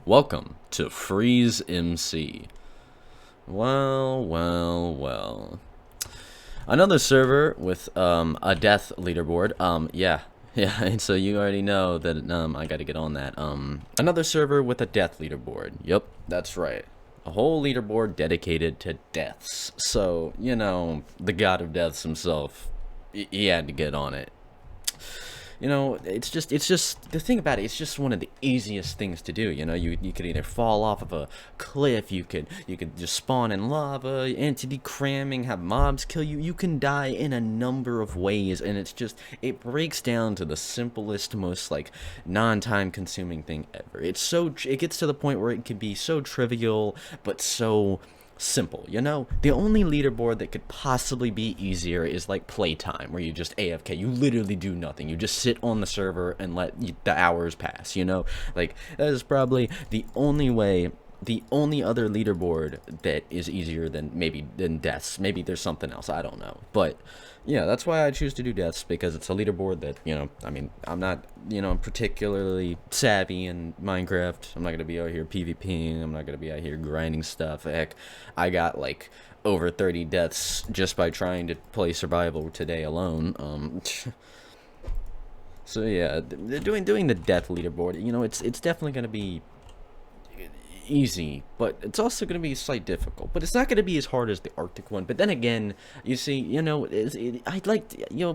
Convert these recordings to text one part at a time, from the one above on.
Welcome to FreezeMC. Well. Another server with a death leaderboard. Yeah, and so you already know that I got to get on that. Another server with a death leaderboard. Yep, that's right. A whole leaderboard dedicated to deaths. So, the god of deaths himself, he had to get on it. It's just the thing about it. It's just one of the easiest things to do. You could either fall off of a cliff, you could just spawn in lava, entity cramming, have mobs kill you. You can die in a number of ways, and it breaks down to the simplest, most non-time consuming thing ever. It gets to the point where it can be so trivial, but so simple. The only leaderboard that could possibly be easier is like playtime, where you just AFK. You literally do nothing. You just sit on the server and let the hours pass. That is probably the only way. The only other leaderboard that is easier than deaths. Maybe there's something else, I don't know. But yeah, that's why I choose to do deaths, because it's a leaderboard that, I'm not, particularly savvy in Minecraft. I'm not going to be out here PvPing. I'm not going to be out here grinding stuff. Heck, I got over 30 deaths just by trying to play survival today alone. So yeah, doing the death leaderboard, it's definitely going to be easy, but it's also going to be slightly difficult, but it's not going to be as hard as the Arctic one. But then again, you see,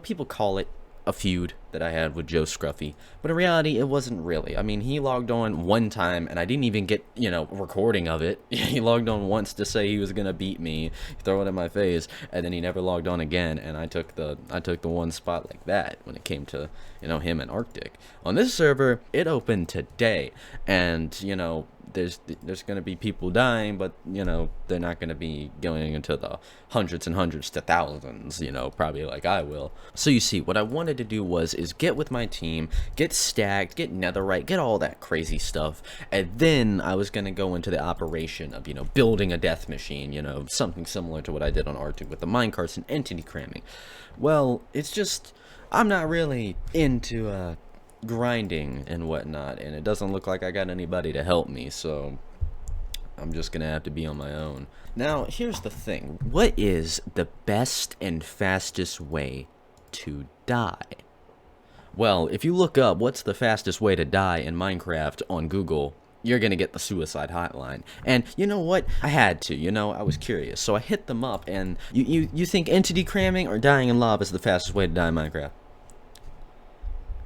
people call it a feud that I had with Joe Scruffy, but in reality, it wasn't really. He logged on one time, and I didn't even get, recording of it. He logged on once to say he was gonna beat me, throw it in my face, and then he never logged on again. And I took the one spot like that when it came to, him and Arctic. On this server, it opened today, and there's going to be people dying, but they're not going to be going into the hundreds and hundreds to thousands, probably like I will. So you see, what I wanted to do is get with my team, get stacked, get netherite, get all that crazy stuff, and then I was going to go into the operation of building a death machine, something similar to what I did on Arctic with the minecarts and entity cramming. Well, it's just I'm not really into grinding and whatnot, and it doesn't look like I got anybody to help me, so I'm just gonna have to be on my own. Now, here's the thing. What is the best and fastest way to die? Well, if you look up what's the fastest way to die in Minecraft on Google, you're gonna get the suicide hotline. And you know what? I had to, I was curious. So I hit them up, and you think entity cramming or dying in lava is the fastest way to die in Minecraft?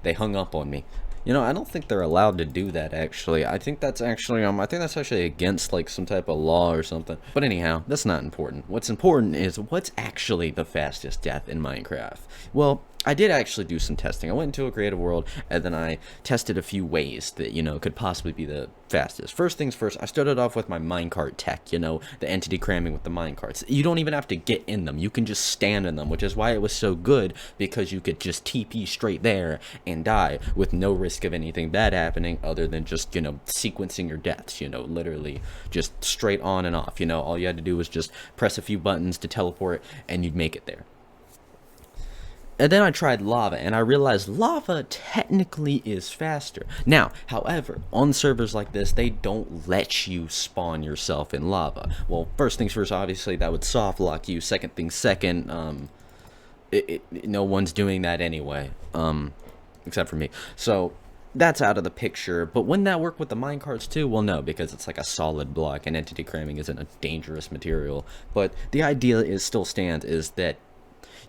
They hung up on me. I don't think they're allowed to do that, actually. I think that's actually against some type of law or something. But anyhow, that's not important. What's important is what's actually the fastest death in Minecraft. Well, I did actually do some testing. I went into a creative world, and then I tested a few ways that, could possibly be the fastest. First things first, I started off with my minecart tech, the entity cramming with the minecarts. You don't even have to get in them. You can just stand in them, which is why it was so good, because you could just TP straight there and die with no risk of anything bad happening other than just, sequencing your deaths, literally just straight on and off. All you had to do was just press a few buttons to teleport, and you'd make it there. And then I tried lava, and I realized lava technically is faster. Now, however, on servers like this, they don't let you spawn yourself in lava. Well, first things first, obviously, that would soft lock you. Second things second, no one's doing that anyway, except for me. So that's out of the picture. But wouldn't that work with the minecarts too? Well, no, because it's like a solid block, and entity cramming isn't a dangerous material. But the idea still stands, is that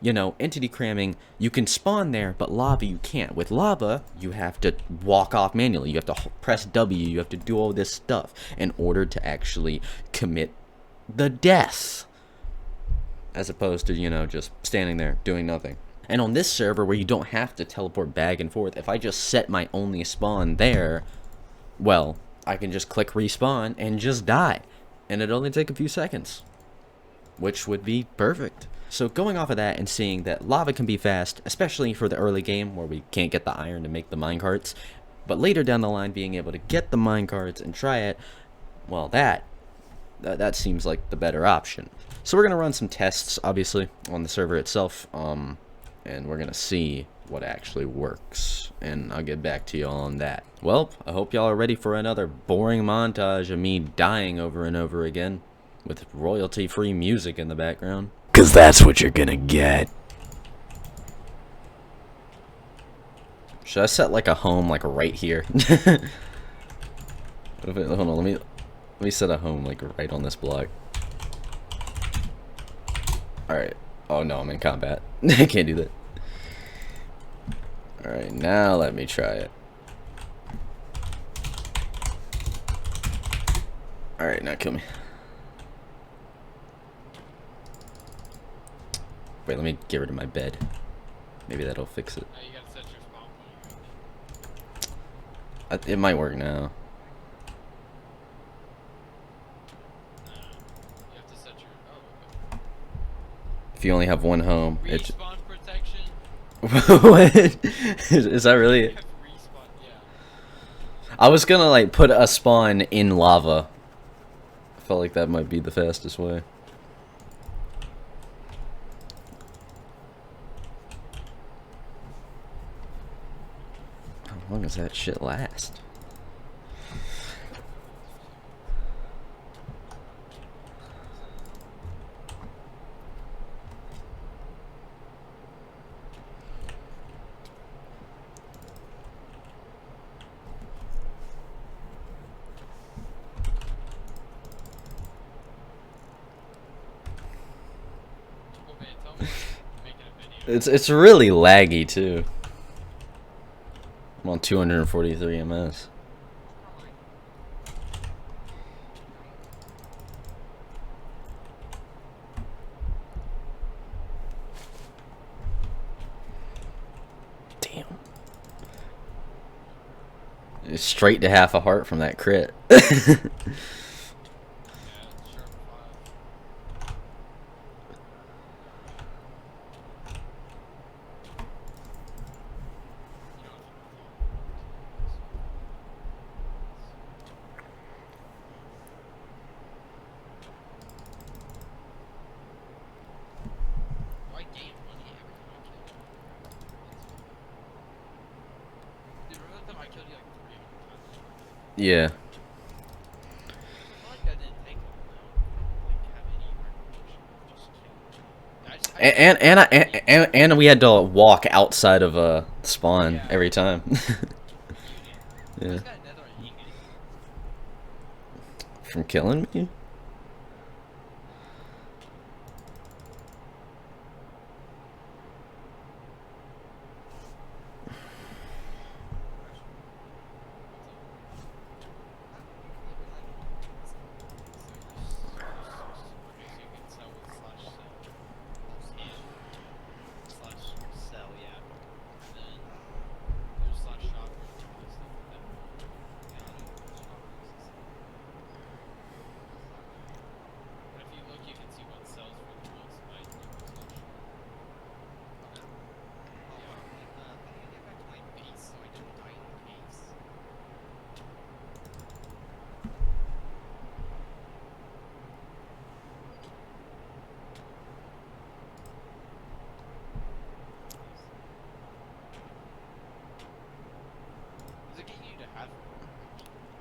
entity cramming, you can spawn there, but lava you can't. With lava, you have to walk off manually. You have to press W. You have to do all this stuff in order to actually commit the death, as opposed to, just standing there doing nothing. And on this server, where you don't have to teleport back and forth, if I just set my only spawn there, well, I can just click respawn and just die. And it'd only take a few seconds, which would be perfect. So going off of that and seeing that lava can be fast, especially for the early game where we can't get the iron to make the minecarts, but later down the line being able to get the minecarts and try it, well, that seems like the better option. So we're going to run some tests, obviously, on the server itself. and we're gonna see what actually works, and I'll get back to y'all on that. Well, I hope y'all are ready for another boring montage of me dying over and over again with royalty-free music in the background. 'Cause that's what you're gonna get. Should I set like a home like right here? Hold on, let me set a home like right on this block. Alright. Oh no, I'm in combat. I can't do that. Alright, now let me try it. Alright, now kill me. Wait, let me get rid of my bed. Maybe that'll fix it. You gotta set your spawn point. It might work now. You have to set your. Oh, okay. If you only have one home, it's. Respawn protection. What? Is that really it? Respawn, yeah. I was gonna like put a spawn in lava. I felt like that might be the fastest way. How long does that shit last? Oh man, tell me making a video. It's really laggy too. I'm on 243 ms. Damn. It's straight to half a heart from that crit. Yeah. And we had to walk outside of spawn every time. Yeah. From killing me?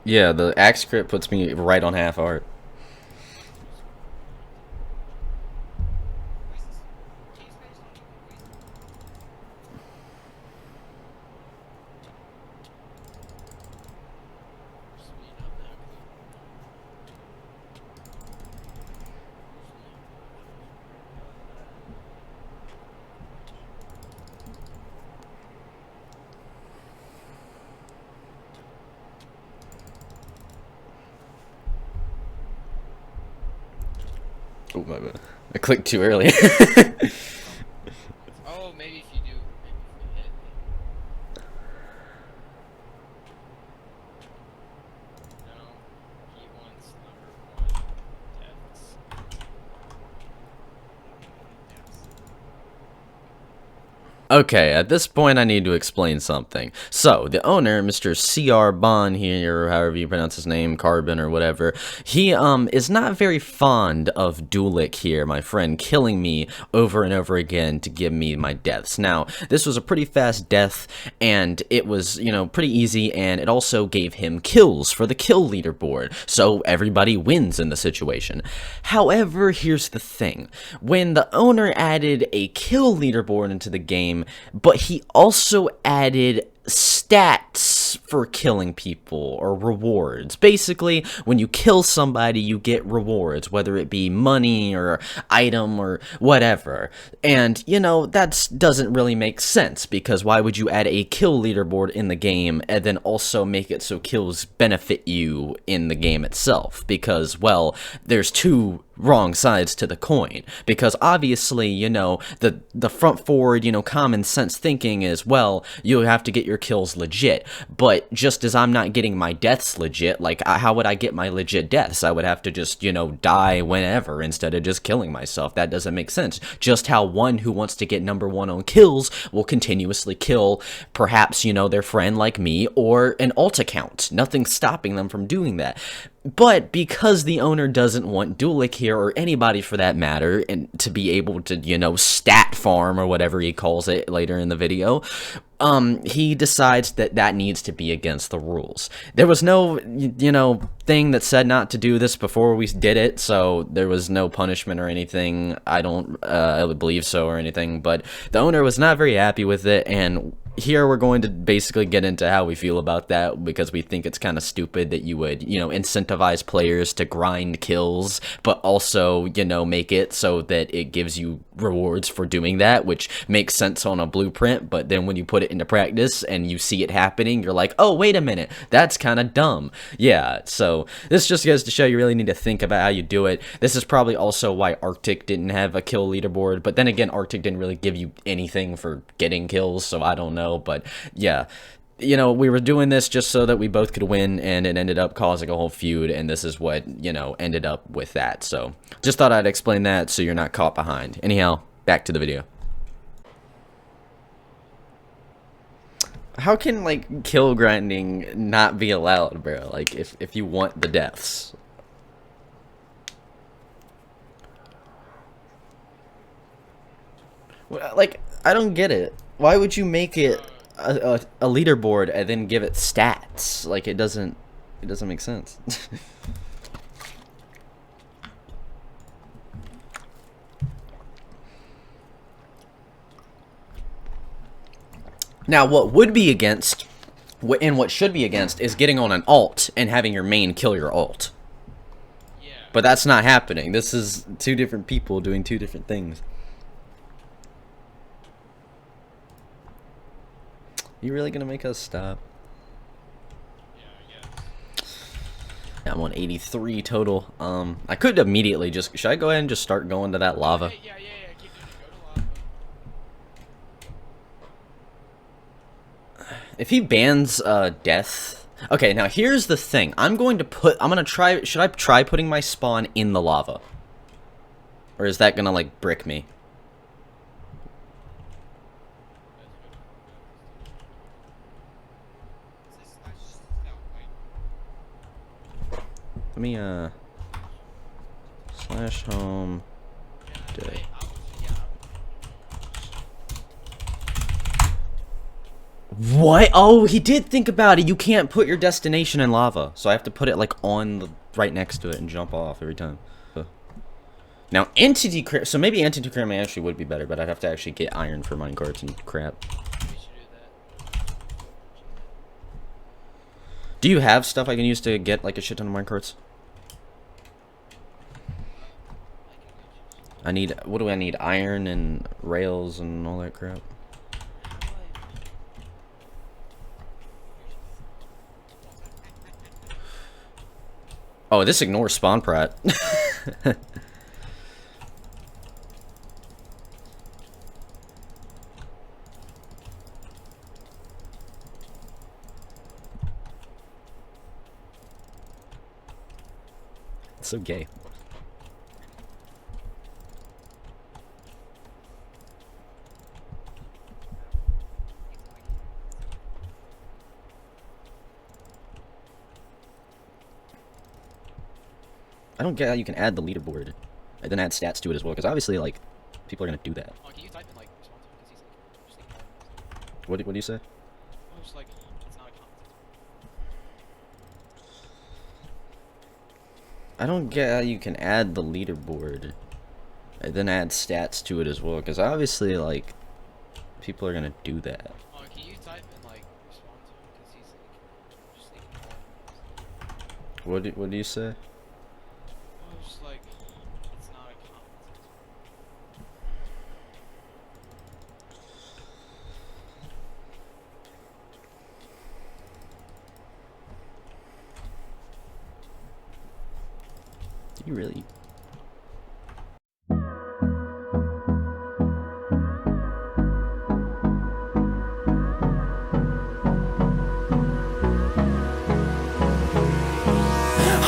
Yeah, the axe crit puts me right on half art. Oh my bad. I clicked too early. Oh, maybe if you do, maybe if you hit. No, he wants #1 deaths. Okay, at this point I need to explain something. So, the owner, Mr. C.R. Bond here, or however you pronounce his name, Carbon or whatever, he is not very fond of Duelik here, my friend, killing me over and over again to give me my deaths. Now, this was a pretty fast death, and it was, you know, pretty easy, and it also gave him kills for the kill leaderboard, so everybody wins in the situation. However, here's the thing. When the owner added a kill leaderboard into the game, but he also added stats for killing people, or rewards. Basically, when you kill somebody, you get rewards, whether it be money or item or whatever. And, you know, that doesn't really make sense, because why would you add a kill leaderboard in the game and then also make it so kills benefit you in the game itself? Because, well, there's two wrong sides to the coin, because obviously, you know, the front forward, you know, common sense thinking is, well, you have to get your kills legit, but just as I'm not getting my deaths legit, like, how would I get my legit deaths? I would have to just, you know, die whenever instead of just killing myself. That doesn't make sense. Just how one who wants to get #1 on kills will continuously kill, perhaps, you know, their friend like me, or an alt account. Nothing's stopping them from doing that. But because the owner doesn't want Duelik here, or anybody for that matter, and to be able to, you know, stat farm or whatever he calls it later in the video, he decides that that needs to be against the rules. There was no, you know, thing that said not to do this before we did it, so there was no punishment or anything. I don't believe so or anything, but the owner was not very happy with it, and here we're going to basically get into how we feel about that, because we think it's kind of stupid that you would, you know, incentivize players to grind kills, but also, you know, make it so that it gives you rewards for doing that, which makes sense on a blueprint, but then when you put it into practice and you see it happening, you're like, oh, wait a minute, that's kind of dumb. Yeah, so this just goes to show you really need to think about how you do it. This is probably also why Arctic didn't have a kill leaderboard, but then again, Arctic didn't really give you anything for getting kills, so I don't know. But yeah, you know, we were doing this just so that we both could win, and it ended up causing a whole feud, and this is what, you know, ended up with that. So just thought I'd explain that so you're not caught behind. Anyhow, back to the video. How can, like, kill grinding not be allowed, bro? Like, if you want the deaths. Well, like, I don't get it. Why would you make it a leaderboard and then give it stats? Like, it doesn't make sense. Now, what would be against, and what should be against, is getting on an alt and having your main kill your alt. Yeah. But that's not happening. This is two different people doing two different things. You really gonna make us stop? Yeah, I guess. I'm on 83 total. I could immediately just, should I go ahead and just start going to that lava? Yeah, keep doing it. Go to lava. If he bans death. Okay, now here's the thing. I'm gonna try, should I try putting my spawn in the lava? Or is that gonna, like, brick me? Let me, slash home. Dead. What? Oh, he did think about it. You can't put your destination in lava. So I have to put it, like, on the, right next to it and jump off every time. Now, entity cram, so maybe entity cramming actually would be better, but I'd have to actually get iron for minecarts and crap. We should do that. Do you have stuff I can use to get, like, a shit ton of minecarts? I need, what do I need? Iron and rails and all that crap. Oh, this ignores spawn prat. It's so gay. I don't get how you can add the leaderboard and then add stats to it as well, because obviously, like, people are gonna do that. Oh, can you type in like response? Because he's like, just ignore him. What do you say? Oh, it's like, it's not a comment. I don't get how you can add the leaderboard and then add stats to it as well, because obviously, like, people are gonna do that. Oh, can you type in like respond to him? Because he's like, just ignore him. What do you say? Oh, it's like, it's not a comment. Do you really?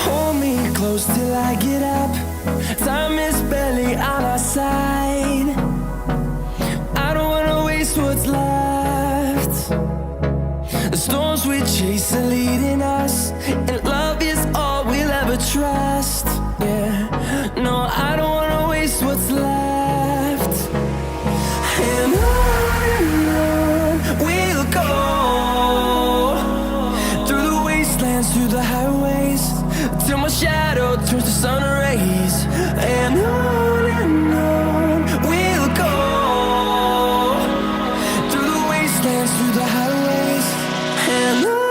Hold me close till I get up. Time is barely on our side. I don't wanna waste what's left. The storms we chase are leading us, and love is all we'll ever trust. Yeah, no, I don't wanna waste what's left. And on we'll go, through the wastelands, through the highways, till my shadow turns to sun rays. And on we'll go, through the wastelands, through the highways, and on we'll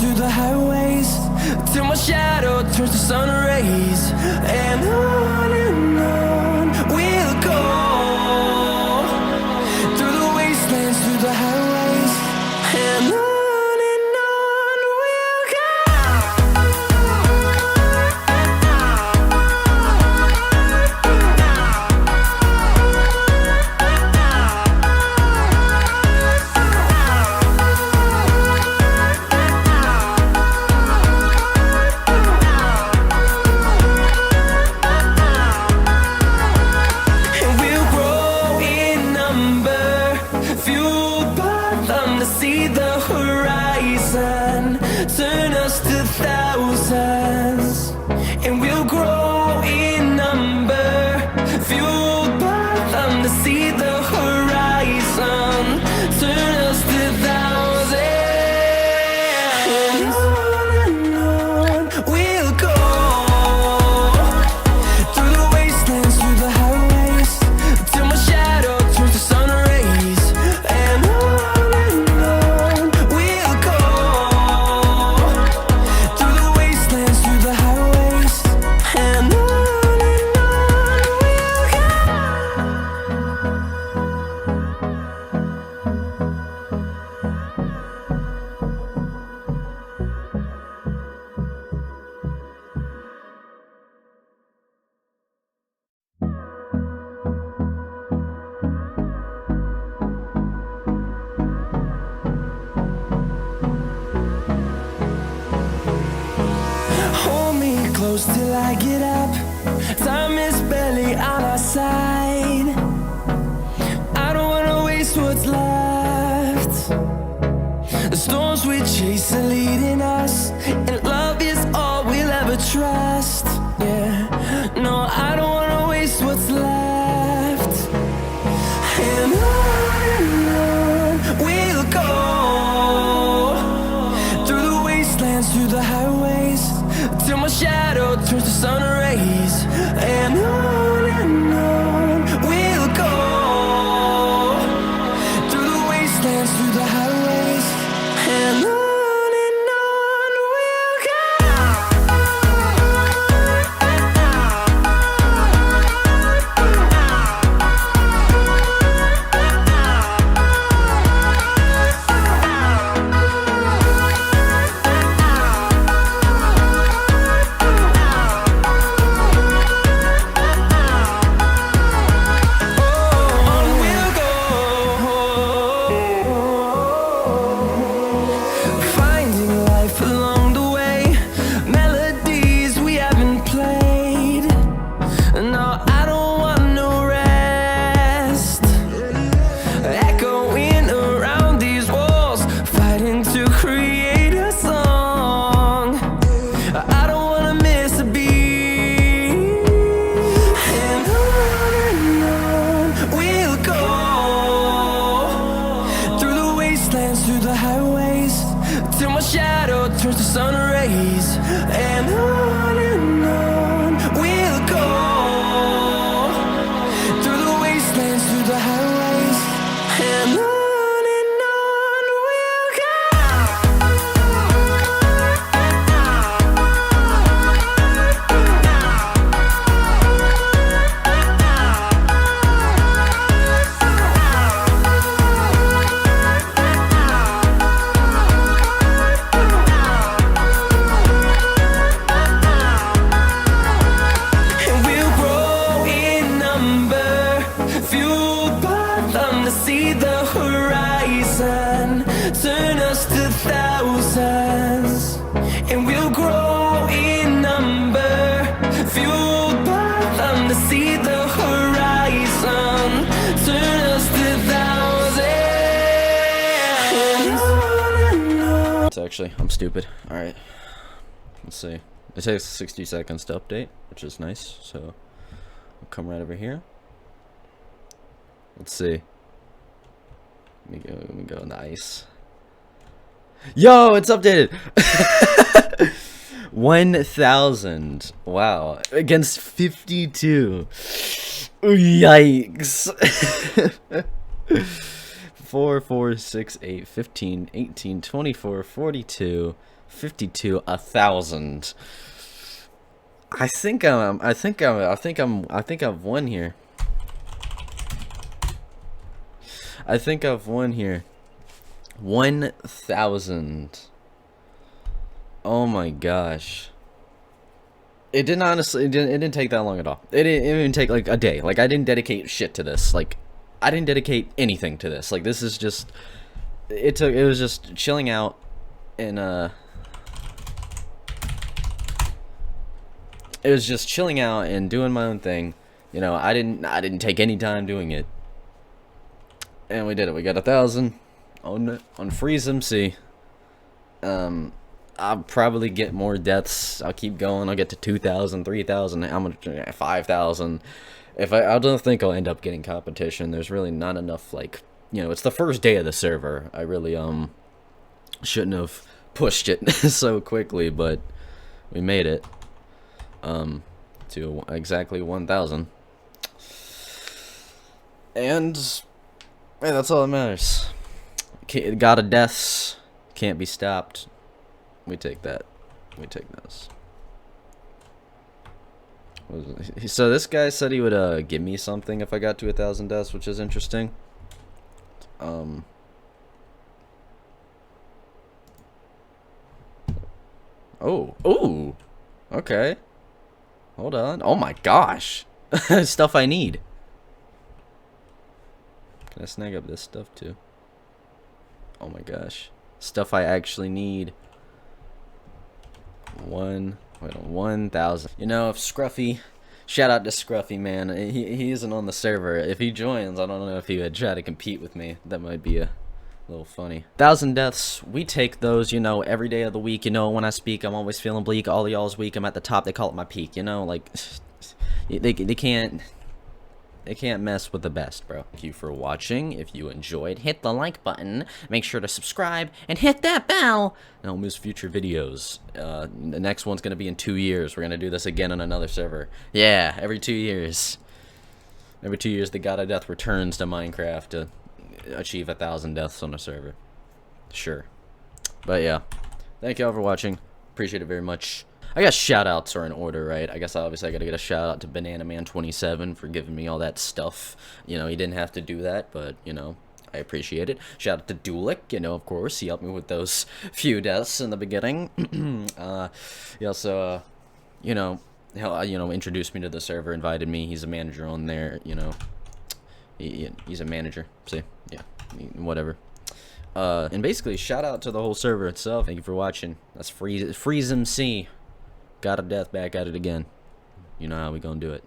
through the highways, till my shadow turns to sun rays. And on we'll go, through the wastelands, through the highways, and on we'll go. Turn us to thousands, and we'll grow in number, fueled by them to see the horizon. Turn us to thousands, and on we'll go, through the wastelands, through the highways, till my shadow turns to sun rays. And on we'll go, through the wastelands, through the highways, and on we'll go. Hold me close till I get up. Time is barely on our side. I don't wanna waste what's left. The storms we chase are leading us, and love is all we'll ever trust. Yeah, no, I don't wanna waste what's left. And on we'll go, through the wastelands, through the highways, till my shadow turns to sun rays. And on actually. I'm stupid. Alright. Let's see. It takes 60 seconds to update, which is nice. So, I'll come right over here. Let's see. Let me go nice. Yo, it's updated! 1,000. Wow. Against 52. Yikes. 4, 4, 6, 8, 15, 18, 24, 42, 52, 1,000. I think I've won here. I think I've won here. 1,000. Oh my gosh. It didn't honestly. It didn't take that long at all. It didn't even take like a day. Like I didn't dedicate shit to this. Like I didn't dedicate anything to this. Like this is just. It was just chilling out, and it was just chilling out and doing my own thing. You know, I didn't take any time doing it. And we did it. We got 1,000 on FreezeMC. I'll probably get more deaths. I'll keep going. I'll get to 2,000, 3,000. I'm gonna 5,000. I don't think I'll end up getting competition. There's really not enough. Like, you know, it's the first day of the server. I really shouldn't have pushed it so quickly, but we made it to exactly 1,000. And hey, that's all that matters. God of deaths can't be stopped. We take that. We take those. So this guy said he would give me something if I got to 1,000 deaths, which is interesting. Oh. Okay. Hold on. Oh my gosh. Stuff I need. Can I snag up this stuff too? Oh my gosh. Stuff I actually need. 1,000. You know, if Scruffy, shout out to Scruffy, man. He isn't on the server. If he joins, I don't know if he would try to compete with me. That might be a little funny. 1,000 deaths, we take those, you know, every day of the week. You know, when I speak, I'm always feeling bleak. All of y'all's weak. I'm at the top. They call it my peak, you know, like they can't mess with the best, bro. Thank you for watching. If you enjoyed, hit the like button. Make sure to subscribe and hit that bell. And I'll miss future videos. The next one's going to be in 2 years. We're going to do this again on another server. Yeah, every 2 years. Every 2 years, the God of Death returns to Minecraft to achieve 1,000 deaths on a server. Sure. But yeah, thank y'all for watching. Appreciate it very much. I guess shoutouts are in order, right? I guess obviously I gotta get a shout out to BananaMan27 for giving me all that stuff. You know, he didn't have to do that, but you know, I appreciate it. Shout out to Dulik, you know, of course, he helped me with those few deaths in the beginning. He also, you know, introduced me to the server, invited me. He's a manager on there, you know. He's a manager. See, yeah, whatever. And basically, shout out to the whole server itself. Thank you for watching. That's FreezeMC. God of Death back at it again. You know how we gonna do it.